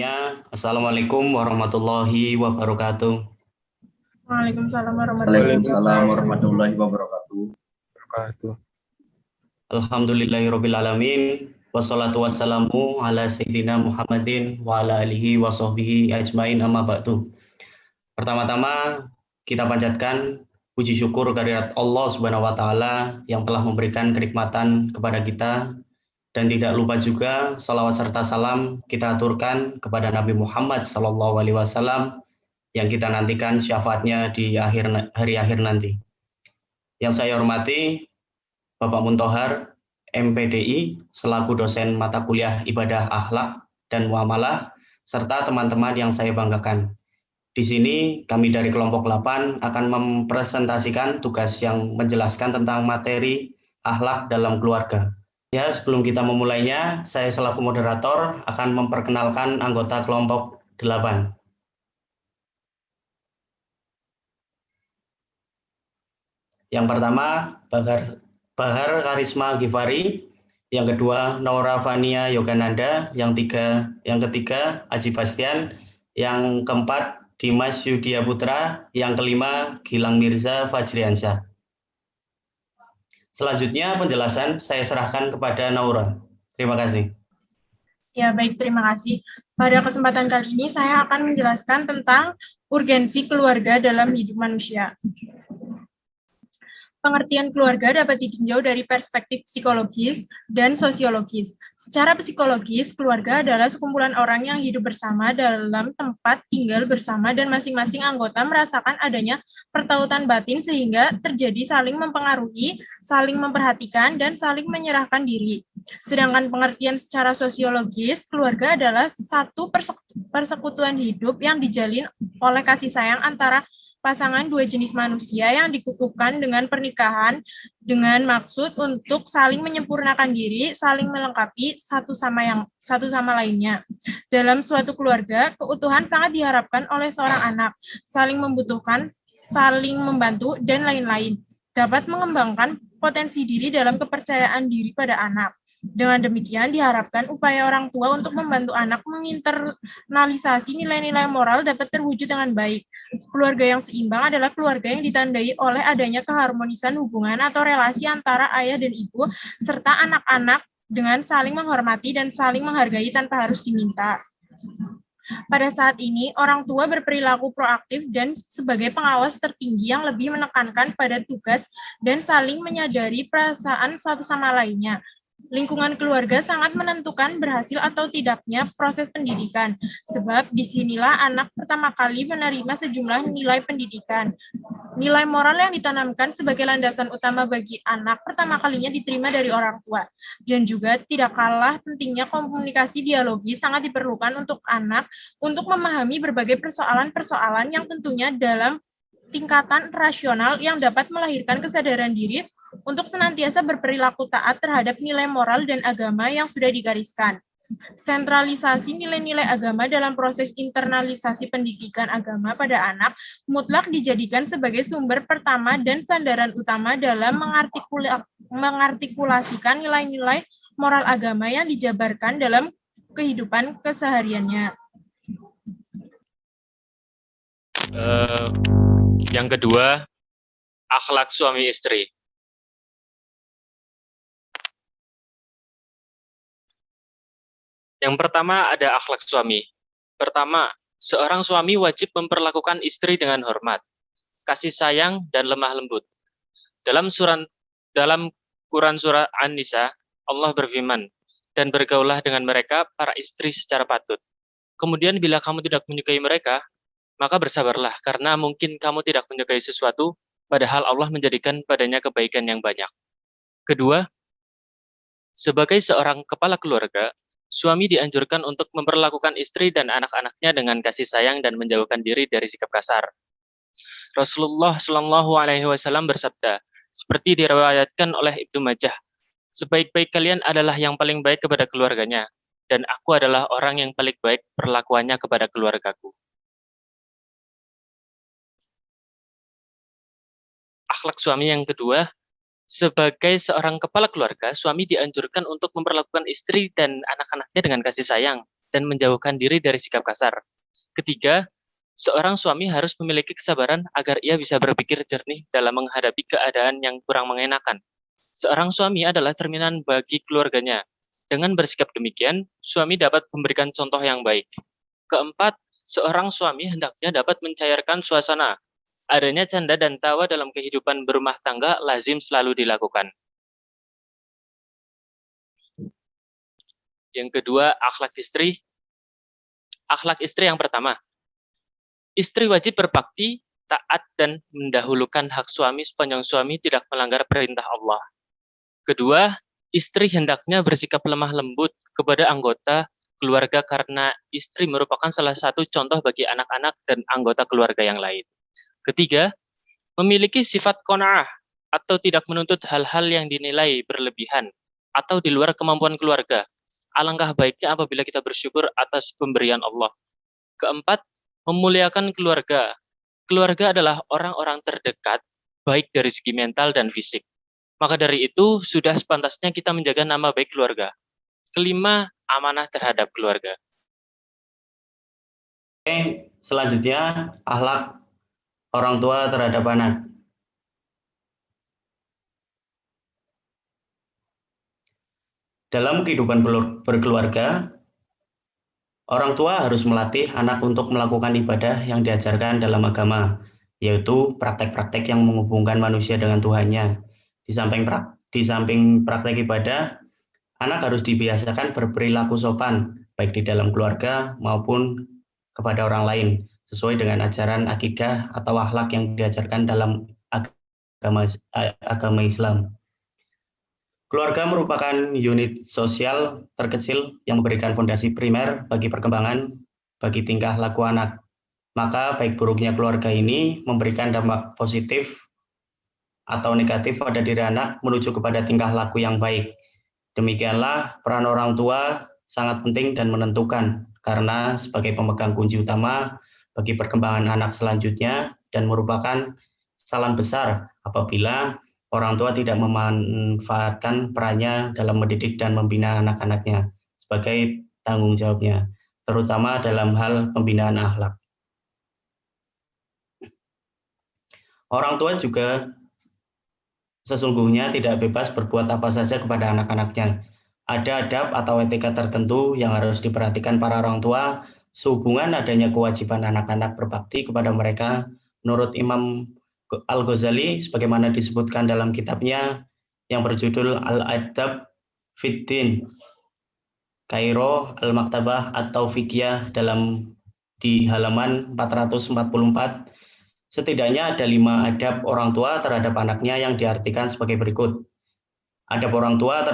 Ya, Assalamualaikum warahmatullahi wabarakatuh. Waalaikumsalam Waalaikumsalam warahmatullahi wabarakatuh. Alhamdulillahirabbil alamin. Wassalatu wassalamu ala sayyidina Muhammadin wa ala alihi wa sahbihi ajmain amma ba'du. Pertama-tama kita panjatkan puji syukur kehadirat Allah Subhanahu wa taala yang telah memberikan kenikmatan kepada kita, dan tidak lupa juga salawat serta salam kita aturkan kepada Nabi Muhammad SAW yang kita nantikan syafaatnya di hari akhir nanti. Yang saya hormati Bapak Muntohar, MPDI, selaku dosen mata kuliah ibadah akhlak dan muamalah, serta teman-teman yang saya banggakan. Di sini kami dari kelompok 8 akan mempresentasikan tugas yang menjelaskan tentang materi akhlak dalam keluarga. Ya, sebelum kita memulainya, saya selaku moderator akan memperkenalkan anggota kelompok 8. Yang pertama, Bahar Karisma Gifari. Yang kedua, Naura Fania Yogananda. Yang ketiga, Aji Bastian. Yang keempat, Dimas Yudhya Putra. Yang kelima, Gilang Mirza Fajriansyah. Selanjutnya penjelasan saya serahkan kepada Naura. Terima kasih. Ya, baik, terima kasih. Pada kesempatan kali ini saya akan menjelaskan tentang urgensi keluarga dalam hidup manusia. Pengertian keluarga dapat ditinjau dari perspektif psikologis dan sosiologis. Secara psikologis, keluarga adalah sekumpulan orang yang hidup bersama dalam tempat tinggal bersama dan masing-masing anggota merasakan adanya pertautan batin sehingga terjadi saling mempengaruhi, saling memperhatikan, dan saling menyerahkan diri. Sedangkan pengertian secara sosiologis, keluarga adalah satu persekutuan hidup yang dijalin oleh kasih sayang antara pasangan dua jenis manusia yang dikukuhkan dengan pernikahan dengan maksud untuk saling menyempurnakan diri, saling melengkapi satu sama lainnya. Dalam suatu keluarga, keutuhan sangat diharapkan oleh seorang anak, saling membutuhkan, saling membantu, dan lain-lain. Dapat mengembangkan potensi diri dalam kepercayaan diri pada anak. Dengan demikian, diharapkan upaya orang tua untuk membantu anak menginternalisasi nilai-nilai moral dapat terwujud dengan baik. Keluarga yang seimbang adalah keluarga yang ditandai oleh adanya keharmonisan hubungan atau relasi antara ayah dan ibu, serta anak-anak dengan saling menghormati dan saling menghargai tanpa harus diminta. Pada saat ini, orang tua berperilaku proaktif dan sebagai pengawas tertinggi yang lebih menekankan pada tugas dan saling menyadari perasaan satu sama lainnya. Lingkungan keluarga sangat menentukan berhasil atau tidaknya proses pendidikan, sebab disinilah anak pertama kali menerima sejumlah nilai pendidikan. Nilai moral yang ditanamkan sebagai landasan utama bagi anak pertama kalinya diterima dari orang tua. Dan juga tidak kalah pentingnya komunikasi dialogis sangat diperlukan untuk anak untuk memahami berbagai persoalan-persoalan yang tentunya dalam tingkatan rasional yang dapat melahirkan kesadaran diri untuk senantiasa berperilaku taat terhadap nilai moral dan agama yang sudah digariskan. Sentralisasi nilai-nilai agama dalam proses internalisasi pendidikan agama pada anak mutlak dijadikan sebagai sumber pertama dan sandaran utama dalam mengartikulasikan nilai-nilai moral agama yang dijabarkan dalam kehidupan kesehariannya. Yang kedua, akhlak suami istri. Yang pertama ada akhlak suami. Pertama, seorang suami wajib memperlakukan istri dengan hormat, kasih sayang, dan lemah lembut. Dalam Quran surah An-Nisa, Allah berfirman, dan bergaulah dengan mereka, para istri secara patut. Kemudian bila kamu tidak menyukai mereka, maka bersabarlah, karena mungkin kamu tidak menyukai sesuatu, padahal Allah menjadikan padanya kebaikan yang banyak. Kedua, sebagai seorang kepala keluarga, suami dianjurkan untuk memperlakukan istri dan anak-anaknya dengan kasih sayang dan menjauhkan diri dari sikap kasar. Rasulullah Shallallahu Alaihi Wasallam bersabda, seperti diriwayatkan oleh Ibnu Majah, sebaik-baik kalian adalah yang paling baik kepada keluarganya, dan aku adalah orang yang paling baik perlakuannya kepada keluargaku. Akhlak suami yang kedua, sebagai seorang kepala keluarga, suami dianjurkan untuk memperlakukan istri dan anak-anaknya dengan kasih sayang, dan menjauhkan diri dari sikap kasar. Ketiga, seorang suami harus memiliki kesabaran agar ia bisa berpikir jernih dalam menghadapi keadaan yang kurang mengenakan. Seorang suami adalah cerminan bagi keluarganya. Dengan bersikap demikian, suami dapat memberikan contoh yang baik. Keempat, seorang suami hendaknya dapat mencairkan suasana. Adanya canda dan tawa dalam kehidupan berumah tangga lazim selalu dilakukan. Yang kedua, akhlak istri. Akhlak istri yang pertama, istri wajib berbakti, taat, dan mendahulukan hak suami sepanjang suami tidak melanggar perintah Allah. Kedua, istri hendaknya bersikap lemah lembut kepada anggota keluarga karena istri merupakan salah satu contoh bagi anak-anak dan anggota keluarga yang lain. Ketiga, memiliki sifat qanaah atau tidak menuntut hal-hal yang dinilai berlebihan atau di luar kemampuan keluarga. Alangkah baiknya apabila kita bersyukur atas pemberian Allah. Keempat, memuliakan keluarga. Keluarga adalah orang-orang terdekat, baik dari segi mental dan fisik. Maka dari itu, sudah sepantasnya kita menjaga nama baik keluarga. Kelima, amanah terhadap keluarga. Oke, selanjutnya akhlak orang tua terhadap anak. Dalam kehidupan berkeluarga, orang tua harus melatih anak untuk melakukan ibadah yang diajarkan dalam agama, yaitu praktek-praktek yang menghubungkan manusia dengan Tuhannya. Di samping praktek ibadah, anak harus dibiasakan berperilaku sopan, baik di dalam keluarga maupun kepada orang lain, sesuai dengan ajaran akidah atau akhlak yang diajarkan dalam agama Islam. Keluarga merupakan unit sosial terkecil yang memberikan fondasi primer bagi perkembangan bagi tingkah laku anak. Maka baik buruknya keluarga ini memberikan dampak positif atau negatif pada diri anak menuju kepada tingkah laku yang baik. Demikianlah peran orang tua sangat penting dan menentukan karena sebagai pemegang kunci utama bagi perkembangan anak selanjutnya dan merupakan kesalahan besar apabila orang tua tidak memanfaatkan perannya dalam mendidik dan membina anak-anaknya sebagai tanggung jawabnya, terutama dalam hal pembinaan akhlak. Orang tua juga sesungguhnya tidak bebas berbuat apa saja kepada anak-anaknya. Ada adab atau etika tertentu yang harus diperhatikan para orang tua sehubungan adanya kewajiban anak-anak berbakti kepada mereka. Menurut Imam Al-Ghazali, sebagaimana disebutkan dalam kitabnya yang berjudul Al-Adab Fiddin, Kairo Al-Maktabah atau Fikiyah di halaman 444, setidaknya ada 5 adab orang tua terhadap anaknya yang diartikan sebagai berikut. Adab orang tua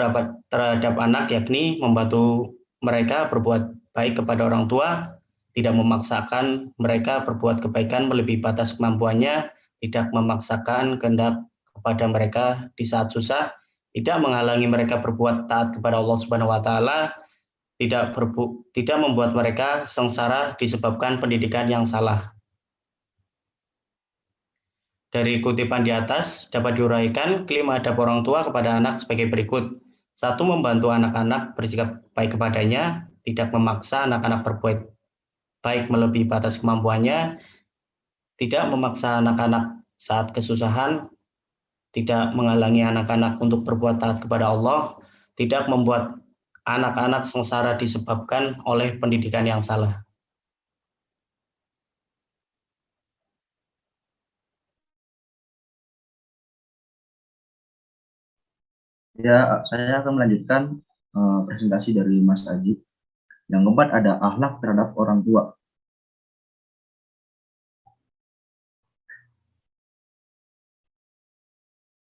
terhadap anak yakni membantu mereka berbuat baik kepada orang tua, tidak memaksakan mereka berbuat kebaikan melebihi batas kemampuannya, tidak memaksakan kehendak kepada mereka di saat susah, tidak menghalangi mereka berbuat taat kepada Allah Subhanahu wa taala, tidak membuat mereka sengsara disebabkan pendidikan yang salah. Dari kutipan di atas dapat diuraikan kelima adab orang tua kepada anak sebagai berikut. 1. Membantu anak-anak bersikap baik kepadanya, tidak memaksa anak-anak berbuat baik melebihi batas kemampuannya, tidak memaksa anak-anak saat kesusahan, tidak menghalangi anak-anak untuk berbuat taat kepada Allah, tidak membuat anak-anak sengsara disebabkan oleh pendidikan yang salah. Ya, saya akan melanjutkan presentasi dari Mas Aji. Yang keempat ada akhlak terhadap orang tua.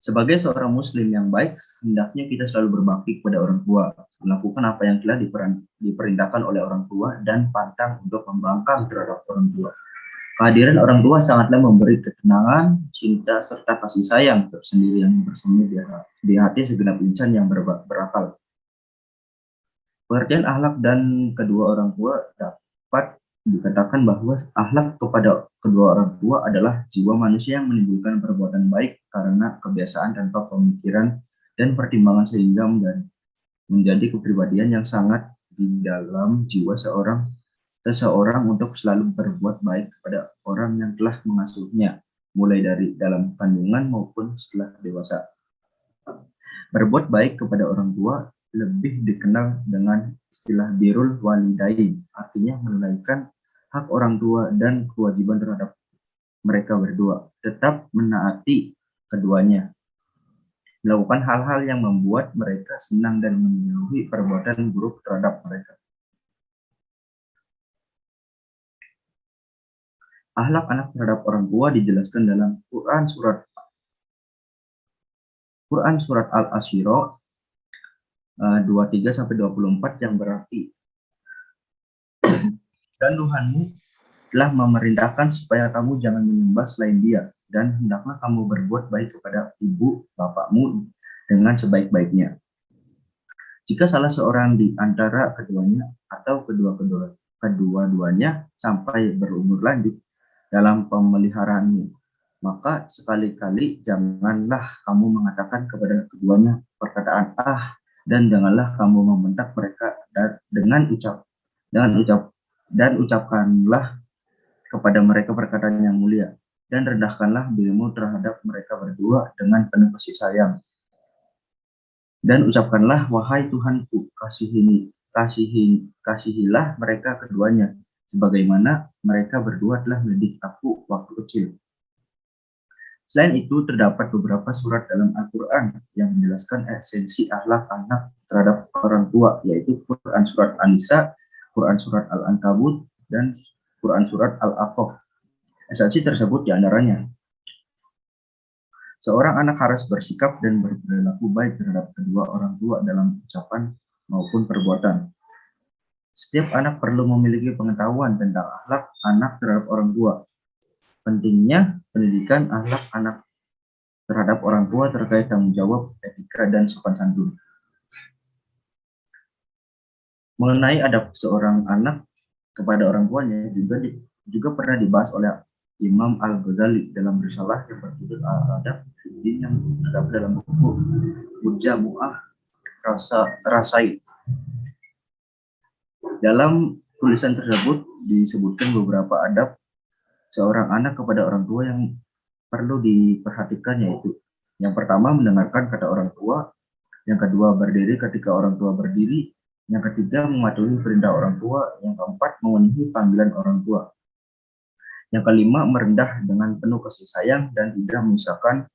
Sebagai seorang muslim yang baik, hendaknya kita selalu berbakti kepada orang tua, melakukan apa yang telah diperintahkan oleh orang tua, dan pantang untuk membangkang terhadap orang tua. Kehadiran orang tua sangatlah memberi ketenangan, cinta, serta kasih sayang tersendiri yang bersemi di hati segenap insan yang berakal. Pengertian akhlak dan kedua orang tua dapat dikatakan bahwa akhlak kepada kedua orang tua adalah jiwa manusia yang menimbulkan perbuatan baik karena kebiasaan tanpa pemikiran dan pertimbangan sehingga menjadi kepribadian yang sangat di dalam jiwa seseorang untuk selalu berbuat baik kepada orang yang telah mengasuhnya, mulai dari dalam kandungan maupun setelah dewasa. Berbuat baik kepada orang tua lebih dikenal dengan istilah birrul walidain, artinya menunaikan hak orang tua dan kewajiban terhadap mereka berdua, tetap menaati keduanya, melakukan hal-hal yang membuat mereka senang dan menjauhi perbuatan buruk terhadap mereka. Akhlak anak terhadap orang tua dijelaskan dalam Quran surat Al-Asyirah 23-24 yang berarti, dan Tuhanmu telah memerintahkan supaya kamu jangan menyembah selain Dia, dan hendaklah kamu berbuat baik kepada ibu bapakmu dengan sebaik-baiknya. Jika salah seorang di antara keduanya atau kedua-duanya sampai berumur lanjut dalam pemeliharaanmu, maka sekali-kali janganlah kamu mengatakan kepada keduanya perkataan dan janganlah kamu membentak mereka dan ucapkanlah kepada mereka perkataan yang mulia, dan rendahkanlah dirimu terhadap mereka berdua dengan penuh kasih sayang. Dan ucapkanlah, wahai Tuhanku, kasihilah mereka keduanya, sebagaimana mereka berdua telah mendidik aku waktu kecil. Selain itu, terdapat beberapa surat dalam Al-Quran yang menjelaskan esensi akhlak anak terhadap orang tua, yaitu Quran Surat An-Nisa, Quran Surat Al-Ankabut, dan Quran Surat Al-Aqaf. Esensi tersebut diantaranya, seorang anak harus bersikap dan berperilaku baik terhadap kedua orang tua dalam ucapan maupun perbuatan. Setiap anak perlu memiliki pengetahuan tentang akhlak anak terhadap orang tua. Pentingnya pendidikan akhlak anak terhadap orang tua terkait tanggung jawab, etika, dan sopan santun. Mengenai adab seorang anak kepada orang tuanya juga pernah dibahas oleh Imam Al-Ghazali dalam risalah yang berjudul Al-Adab yang terdapat dalam buku Mujamu'ah Rasail. Dalam tulisan tersebut disebutkan beberapa adab seorang anak kepada orang tua yang perlu diperhatikan, yaitu yang pertama mendengarkan kata orang tua, yang kedua berdiri ketika orang tua berdiri, yang ketiga mematuhi perintah orang tua, yang keempat memenuhi panggilan orang tua, yang kelima merendah dengan penuh kasih sayang dan tidak menyusahkan,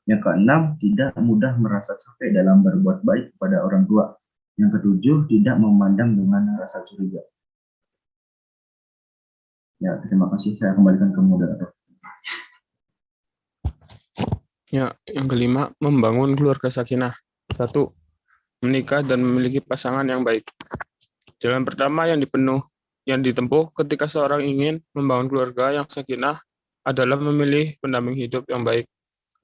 yang keenam tidak mudah merasa capek dalam berbuat baik kepada orang tua, yang ketujuh tidak memandang dengan rasa curiga. Ya, terima kasih. Saya kembalikan ke moderator. Ya, yang kelima, membangun keluarga sakinah. 1. Menikah dan memiliki pasangan yang baik. Jalan pertama yang ditempuh ketika seorang ingin membangun keluarga yang sakinah adalah memilih pendamping hidup yang baik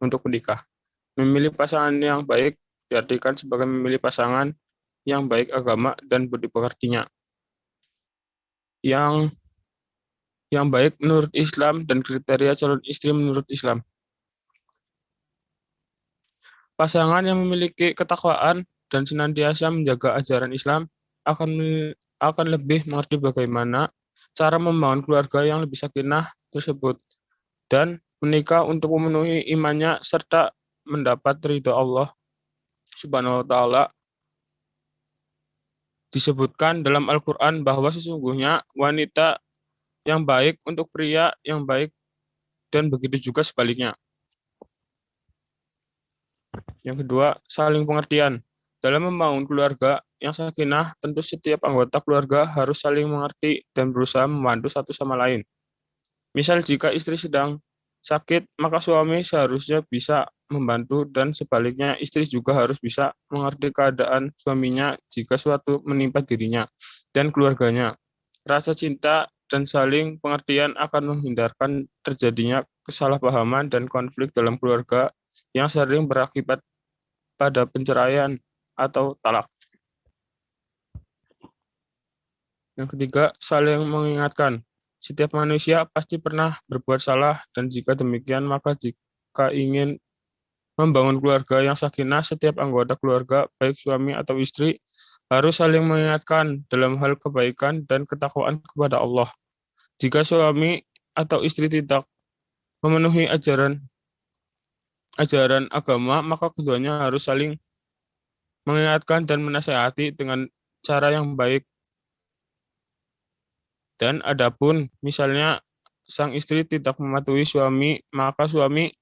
untuk menikah. Memilih pasangan yang baik diartikan sebagai memilih pasangan yang baik agama dan budi pekertinya, yang baik menurut Islam dan kriteria calon istri menurut Islam. Pasangan yang memiliki ketakwaan dan senantiasa menjaga ajaran Islam akan lebih mengerti bagaimana cara membangun keluarga yang lebih sakinah tersebut dan menikah untuk memenuhi imannya serta mendapat ridho Allah Subhanahu wa taala. Disebutkan dalam Al-Qur'an bahwa sesungguhnya wanita yang baik untuk pria yang baik dan begitu juga sebaliknya. Yang kedua, saling pengertian. Dalam membangun keluarga yang sakinah, tentu setiap anggota keluarga harus saling mengerti dan berusaha membantu satu sama lain. Misal jika istri sedang sakit, maka suami seharusnya bisa membantu dan sebaliknya istri juga harus bisa mengerti keadaan suaminya jika suatu menimpa dirinya dan keluarganya. Rasa cinta dan saling pengertian akan menghindarkan terjadinya kesalahpahaman dan konflik dalam keluarga yang sering berakibat pada perceraian atau talak. Yang ketiga, saling mengingatkan. Setiap manusia pasti pernah berbuat salah dan jika demikian maka jika ingin membangun keluarga yang sakinah, setiap anggota keluarga baik suami atau istri harus saling mengingatkan dalam hal kebaikan dan ketakwaan kepada Allah. Jika suami atau istri tidak memenuhi ajaran agama, maka keduanya harus saling mengingatkan dan menasihati dengan cara yang baik. Dan adapun misalnya sang istri tidak mematuhi suami, maka suami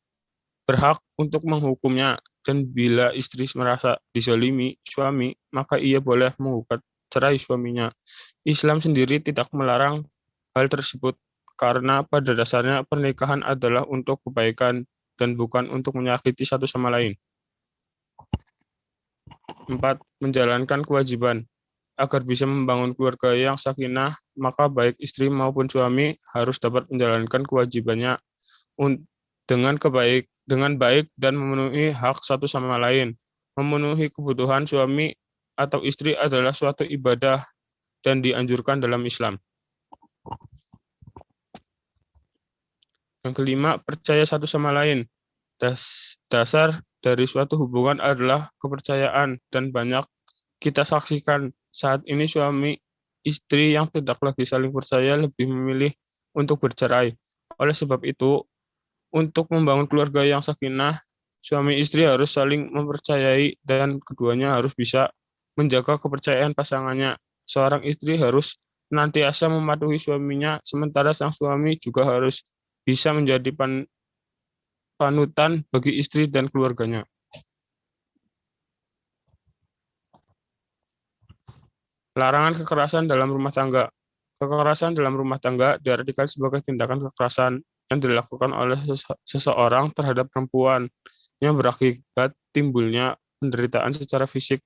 berhak untuk menghukumnya. Dan bila istri merasa dizalimi suami, maka ia boleh menggugat cerai suaminya. Islam sendiri tidak melarang hal tersebut karena pada dasarnya pernikahan adalah untuk kebaikan dan bukan untuk menyakiti satu sama lain. 4. Menjalankan kewajiban. Agar bisa membangun keluarga yang sakinah, maka baik istri maupun suami harus dapat menjalankan kewajibannya dengan baik dan memenuhi hak satu sama lain. Memenuhi kebutuhan suami atau istri adalah suatu ibadah dan dianjurkan dalam Islam. Yang kelima, percaya satu sama lain. Dasar dari suatu hubungan adalah kepercayaan, dan banyak kita saksikan saat ini suami istri yang tidak lagi saling percaya lebih memilih untuk bercerai. Oleh sebab itu, untuk membangun keluarga yang sakinah, suami istri harus saling mempercayai dan keduanya harus bisa menjaga kepercayaan pasangannya. Seorang istri harus senantiasa mematuhi suaminya, sementara sang suami juga harus bisa menjadi panutan bagi istri dan keluarganya. Larangan kekerasan dalam rumah tangga. Kekerasan dalam rumah tangga diartikan sebagai tindakan kekerasan yang dilakukan oleh seseorang terhadap perempuan yang berakibat timbulnya penderitaan secara fisik,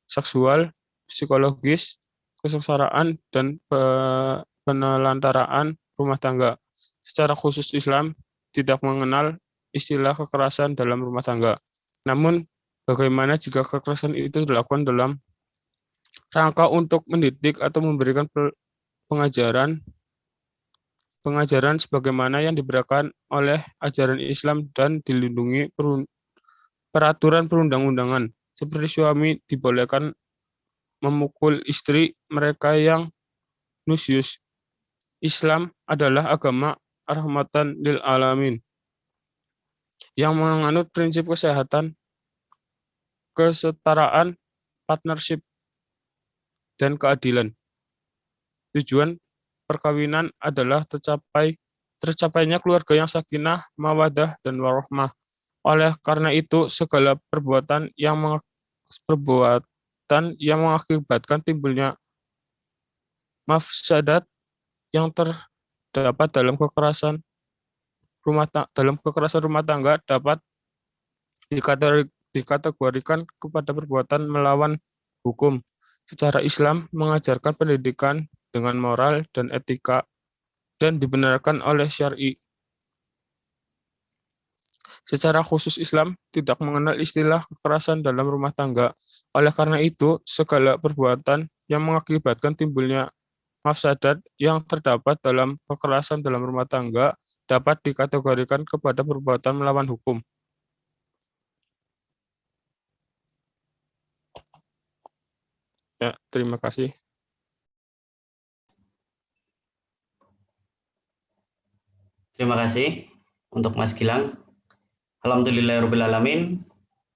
seksual, psikologis, kesengsaraan, dan penelantaraan rumah tangga. Secara khusus Islam tidak mengenal istilah kekerasan dalam rumah tangga. Namun, bagaimana jika kekerasan itu dilakukan dalam rangka untuk mendidik atau memberikan pengajaran sebagaimana yang diberikan oleh ajaran Islam dan dilindungi peraturan perundang-undangan, seperti suami dibolehkan memukul istri mereka yang nusyus. Islam adalah agama rahmatan lil alamin yang menganut prinsip kesehatan, kesetaraan, partnership, dan keadilan. Tujuan perkawinan adalah tercapainya keluarga yang sakinah, mawaddah, dan warahmah. Oleh karena itu, segala perbuatan yang mengakibatkan timbulnya mafsadat yang terdapat dalam kekerasan rumah tangga dapat dikategorikan kepada perbuatan melawan hukum. Secara Islam mengajarkan pendidikan dengan moral dan etika dan dibenarkan oleh syar'i. Secara khusus Islam tidak mengenal istilah kekerasan dalam rumah tangga. Oleh karena itu, segala perbuatan yang mengakibatkan timbulnya mafsadat yang terdapat dalam kekerasan dalam rumah tangga dapat dikategorikan kepada perbuatan melawan hukum. Ya, terima kasih. Terima kasih untuk Mas Gilang. Alhamdulillahirrahmanirrahim.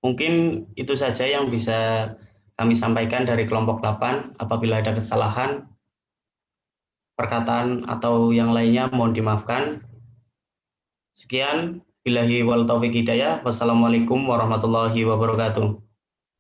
Mungkin itu saja yang bisa kami sampaikan dari kelompok 8. Apabila ada kesalahan, perkataan atau yang lainnya mohon dimaafkan. Sekian, billahi wal taufiq hidayah. Wassalamualaikum warahmatullahi wabarakatuh.